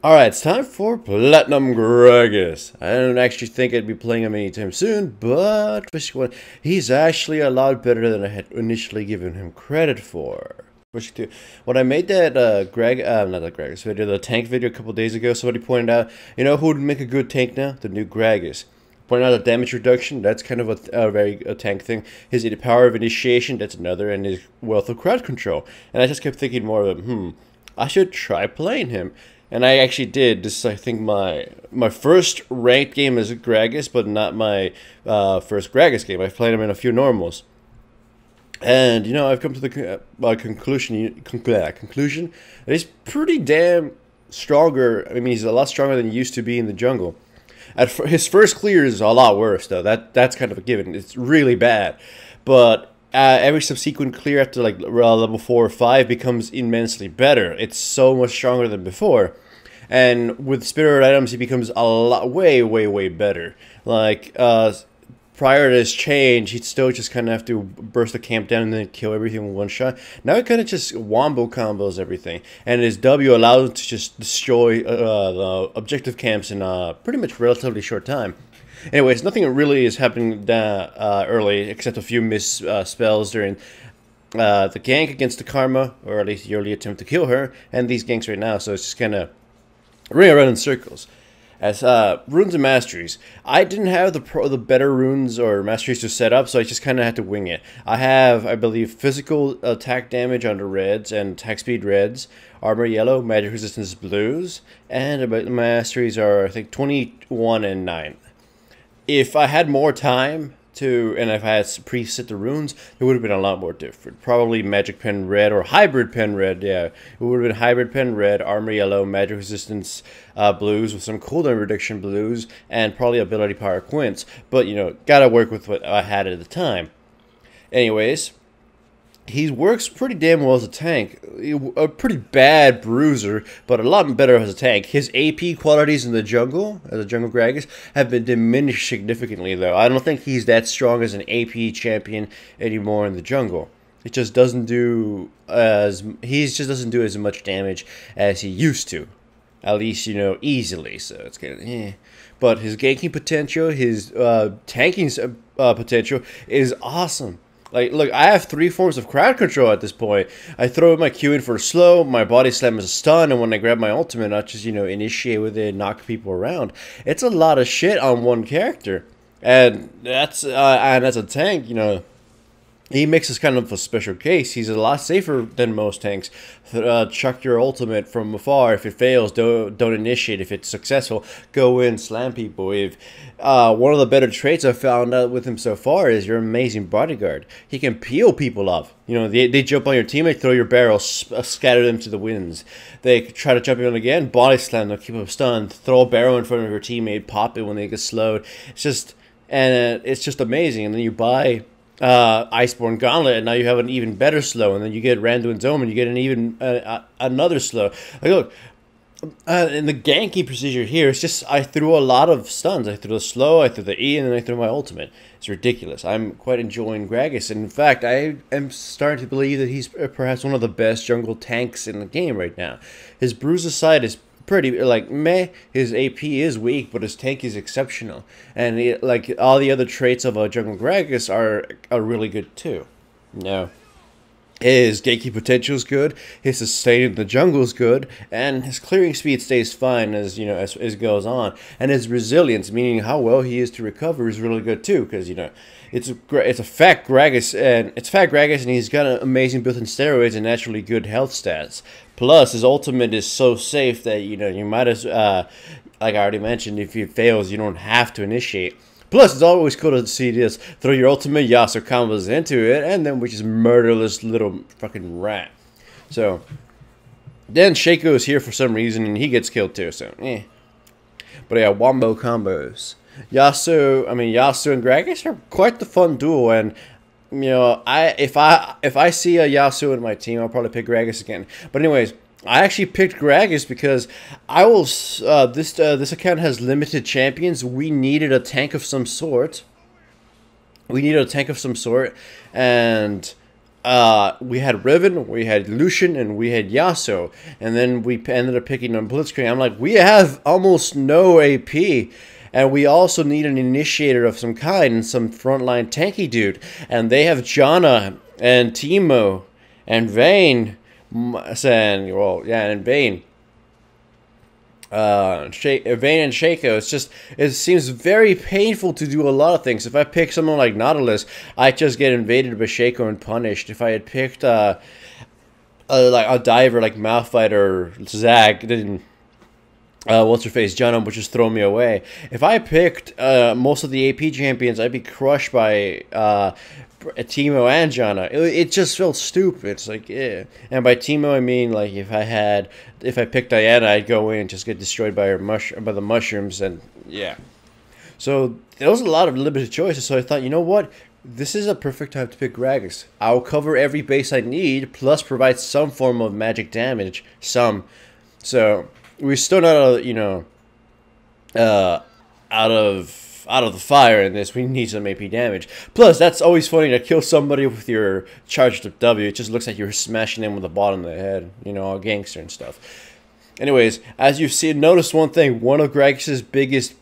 Alright, it's time for Platinum Gragas. I don't actually think I'd be playing him anytime soon, but he's actually a lot better than I had initially given him credit for. When I made that not that Gragas video, the tank video a couple days ago, somebody pointed out, you know who would make a good tank now? The new Gragas. Pointed out the damage reduction, that's kind of a tank thing. His power of initiation, that's another, and his wealth of crowd control. And I just kept thinking more of him, I should try playing him. And I actually did. This is, I think, my first ranked game as a Gragas, but not my first Gragas game. I've played him in a few normals. And, you know, I've come to the conclusion that he's pretty damn stronger. I mean, he's a lot stronger than he used to be in the jungle. His first clear is a lot worse, though. That's kind of a given. It's really bad. But every subsequent clear after like level 4 or 5 becomes immensely better. It's so much stronger than before. And with spirit items, he becomes a lot, way better. Like, prior to this change, he'd still just kind of have to burst the camp down and then kill everything with one shot. Now he kind of just wombo combos everything. And his W allows him to just destroy the objective camps in a pretty much relatively short time. Anyways, nothing really is happening early, except a few miss spells during the gank against the Karma, or at least the early attempt to kill her, and these ganks right now, so it's just kind of running around in circles. As runes and masteries, I didn't have the better runes or masteries to set up, so I just kind of had to wing it. I have, I believe, physical attack damage under reds and attack speed reds, armor yellow, magic resistance blues, and the masteries are, I think, 21 and 9. If I had more time and if I had preset the runes, it would have been a lot more different. Probably magic pen red or hybrid pen red, yeah. It would have been hybrid pen red, armor yellow, magic resistance blues with some cooldown reduction blues, and probably ability power quints. But, you know, gotta work with what I had at the time. Anyways, he works pretty damn well as a tank. A pretty bad bruiser, but a lot better as a tank. His AP qualities in the jungle, as a jungle Gragas, have been diminished significantly, though. I don't think he's that strong as an AP champion anymore in the jungle. It just doesn't do doesn't do as much damage as he used to. At least, you know, easily. So it's kind of eh. But his ganking potential, his tanking potential is awesome. Like, look, I have 3 forms of crowd control at this point. I throw my Q in for slow, my body slam is a stun, and when I grab my ultimate, I just, you know, initiate with it and knock people around. It's a lot of shit on one character. And that's as a tank, you know, he makes us kind of a special case. He's a lot safer than most tanks. Chuck your ultimate from afar. If it fails, don't initiate. If it's successful, go in, slam people. If one of the better traits I've found out with him so far is your amazing bodyguard. He can peel people off. You know, they jump on your teammate, throw your barrel, scatter them to the winds. They try to jump in again, body slam them, keep them stunned. Throw a barrel in front of your teammate, pop it when they get slowed. It's just amazing. And then you buy Iceborne Gauntlet, and now you have an even better slow, and then you get Randuin's Dome, and you get an even another slow. Like, look, in the ganky procedure here, it's just I threw a lot of stuns. I threw the slow, I threw the E, and then I threw my ultimate. It's ridiculous. I'm quite enjoying Gragas, and in fact, I am starting to believe that he's perhaps one of the best jungle tanks in the game right now. His bruise aside is pretty, like, meh. His AP is weak, but his tank is exceptional. And, like, all the other traits of a jungle Gragas are really good, too. No. His ganking potential is good, his sustain in the jungle is good, and his clearing speed stays fine as, you know, as it goes on. And his resilience, meaning how well he is to recover, is really good, too, because, you know, it's a fat Gragas, and he's got an amazing built-in steroids and naturally good health stats. Plus, his ultimate is so safe that, you know, you might as, like I already mentioned, if it fails, you don't have to initiate. Plus, it's always cool to see this. Throw your ultimate, Yasuo combos into it, and then we just murder this little fucking rat. So, then Shaco is here for some reason, and he gets killed too, so, eh. But yeah, wombo combos. Yasuo and Gragas are quite the fun duo, and you know, if I see a Yasuo in my team, I'll probably pick Gragas again. But anyways, I actually picked Gragas because I will. This account has limited champions. We needed a tank of some sort. And we had Riven, we had Lucian, and we had Yasuo, and then we ended up picking on Blitzcrank. I'm like, we have almost no AP, and we also need an initiator of some kind, and some frontline tanky dude, and they have Janna and Teemo and Vayne, and Vayne. Vayne and Shaco. It seems very painful to do a lot of things. If I pick someone like Nautilus, I just get invaded by Shaco and punished. If I had picked like a diver like Malphite or Zag, then what's her face, Janna would just throw me away. If I picked most of the AP champions, I'd be crushed by Teemo and Janna. It just felt stupid. It's like, yeah. And by Teemo, I mean like if I picked Diana, I'd go in and just get destroyed by the mushrooms, and yeah. So there was a lot of limited choices. So I thought, you know what? This is a perfect time to pick Gragas. I'll cover every base I need, plus provide some form of magic damage. So we're still not, out of the fire in this. We need some AP damage. Plus, that's always funny to kill somebody with your charged up W. It just looks like you're smashing them with the bottom of the head, all gangster and stuff. Anyways, as you've seen, notice one thing. One of Gragas' biggest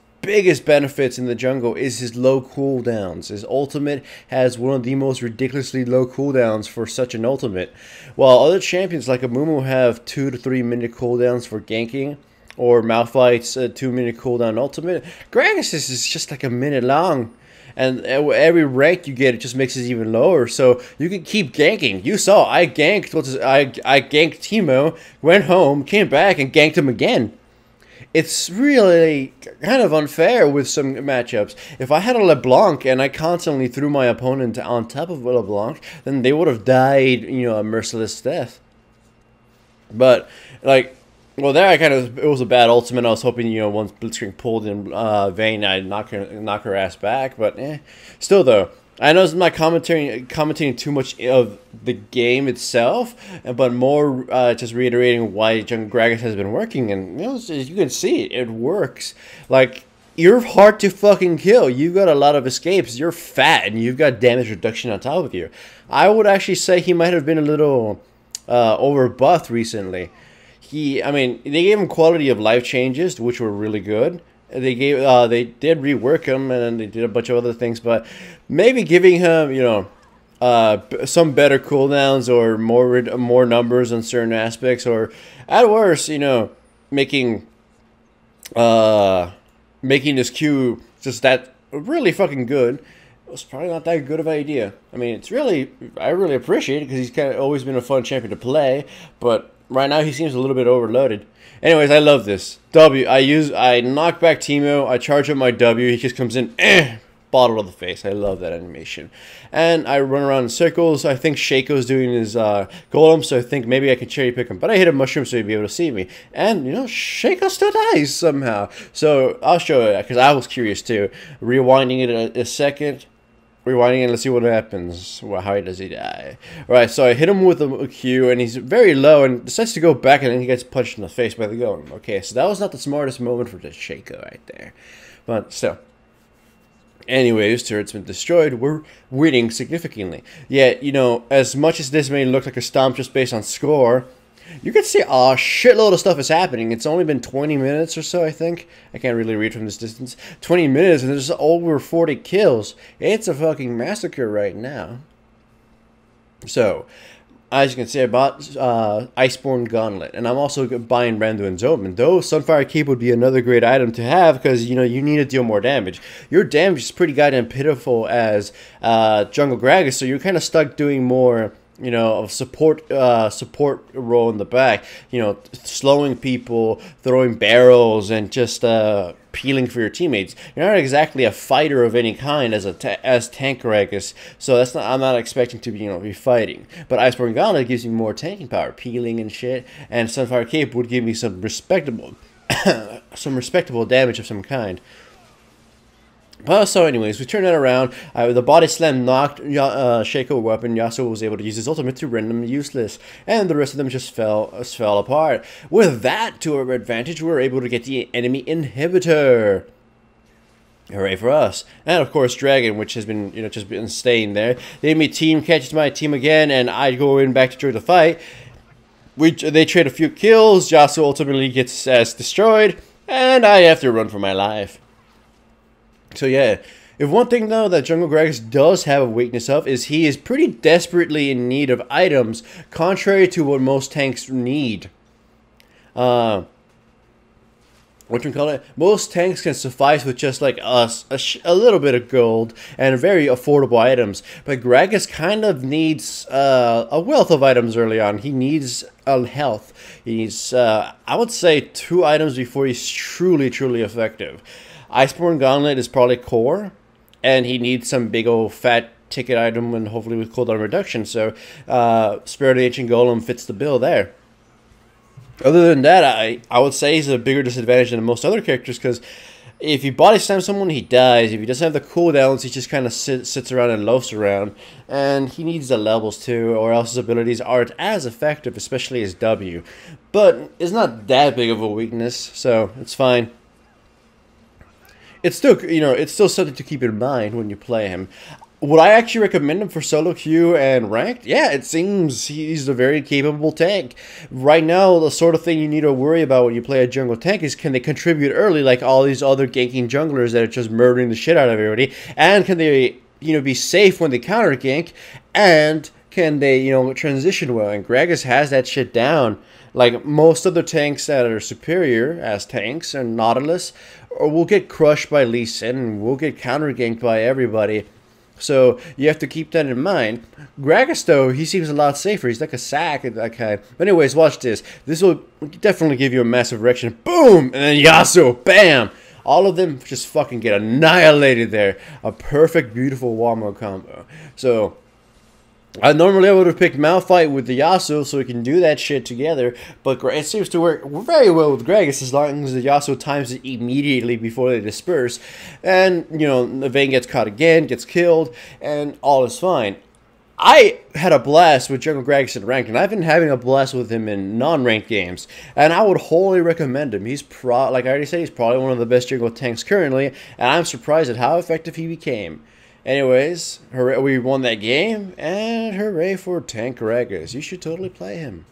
benefits in the jungle is his low cooldowns. His ultimate has one of the most ridiculously low cooldowns for such an ultimate. While other champions like Amumu have 2 to 3 minute cooldowns for ganking, or Malphite's 2-minute cooldown ultimate, Gragas is just like a minute long. And every rank you get, it just makes it even lower. So you can keep ganking. You saw, I ganked Teemo, went home, came back, and ganked him again. It's really kind of unfair with some matchups. If I had a LeBlanc and I constantly threw my opponent on top of a LeBlanc, then they would have died, a merciless death. But, like, well, there it was a bad ultimate. I was hoping, once Blitzcrank pulled in Vayne, I'd knock her ass back. But, still, though, I know it's not commentating too much of the game itself, but more just reiterating why Jungle Gragas has been working. And, as you can see, it works. Like, you're hard to fucking kill. You got a lot of escapes. You're fat, and you've got damage reduction on top of you. I would actually say he might have been a little over-buffed recently. They gave him quality of life changes, which were really good. They did rework him, and they did a bunch of other things, but maybe giving him, some better cooldowns or more numbers on certain aspects, or at worst, making this queue just that really fucking good. Was probably not that good of an idea. I really appreciate it because he's kind of always been a fun champion to play, but right now he seems a little bit overloaded. Anyways, I love this. I knock back Teemo, I charge up my W, he just comes in, bottle of the face. I love that animation. And I run around in circles. I think Shaco's doing his golem, so I think maybe I can cherry pick him. But I hit a mushroom so he'd be able to see me. And, Shaco still dies somehow. So I'll show it, because I was curious too. Rewinding it a second. Rewinding it, let's see what happens. Well, how does he die? Alright, so I hit him with a Q, and he's very low, and decides to go back, and then he gets punched in the face by the golem. Okay, so that was not the smartest moment for the Shaco right there. But still. Anyways, turret's been destroyed. We're winning significantly. Yet, as much as this may look like a stomp just based on score, you can see a shitload of stuff is happening. It's only been 20 minutes or so, I think. I can't really read from this distance. 20 minutes, and there's over 40 kills. It's a fucking massacre right now. So, as you can see, I bought Iceborne Gauntlet, and I'm also buying Rando and Zoman. Though Sunfire Cape would be another great item to have, because you need to deal more damage. Your damage is pretty goddamn pitiful as Jungle Gragas, so you're kind of stuck doing more of support role in the back, slowing people, throwing barrels, and just peeling for your teammates. You're not exactly a fighter of any kind as tank Gragas, so I'm not expecting to be fighting. But Iceborne Gauntlet gives you more tanking power, peeling and shit, and Sunfire Cape would give me some respectable damage of some kind. Well, so anyways, we turned that around. The body slam knocked Shaco weapon. Yasuo was able to use his ultimate to render him useless, and the rest of them just fell apart. With that to our advantage, we were able to get the enemy inhibitor. Hooray for us. And of course Dragon, which has been, just been staying there. The enemy team catches my team again, and I go in back to join the fight. They trade a few kills, Yasuo ultimately gets destroyed, and I have to run for my life. So yeah, if one thing though that Jungle Gragas does have a weakness of is he is pretty desperately in need of items, contrary to what most tanks need. Most tanks can suffice with just like us, a little bit of gold and very affordable items. But Gragas kind of needs a wealth of items early on. He needs health. He needs, I would say, 2 items before he's truly effective. Iceborne Gauntlet is probably core, and he needs some big old fat ticket item and hopefully with cooldown reduction. So Spirit of the Ancient Golem fits the bill there. Other than that, I would say he's a bigger disadvantage than most other characters, because if you body slam someone, he dies. If he doesn't have the cooldowns, he just kind of sits around and loafs around. And he needs the levels too, or else his abilities aren't as effective, especially his W. But it's not that big of a weakness, so it's fine. It's still, it's still something to keep in mind when you play him. Would I actually recommend him for solo queue and ranked? Yeah, it seems he's a very capable tank. Right now, the sort of thing you need to worry about when you play a jungle tank is, can they contribute early like all these other ganking junglers that are just murdering the shit out of everybody? And can they, be safe when they counter gank? And can they, transition well? And Gragas has that shit down. Like most other tanks that are superior as tanks and Nautilus, or will get crushed by Lee Sin and will get counter ganked by everybody. So you have to keep that in mind. Gragas, though, he seems a lot safer. He's like a sack and that kind. But anyways, watch this. This will definitely give you a massive erection. Boom! And then Yasuo, bam! All of them just fucking get annihilated there. A perfect, beautiful Wamo combo. So normally I would have picked Malphite with the Yasuo so we can do that shit together, but it seems to work very well with Gragas as long as the Yasuo times it immediately before they disperse. And, the Vayne gets caught again, gets killed, and all is fine. I had a blast with Jungle Gragas in ranked, and I've been having a blast with him in non-ranked games, and I would wholly recommend him. He's like I already said, he's probably one of the best jungle tanks currently, and I'm surprised at how effective he became. Anyways, hooray, we won that game, and hooray for Tank Gragas. You should totally play him.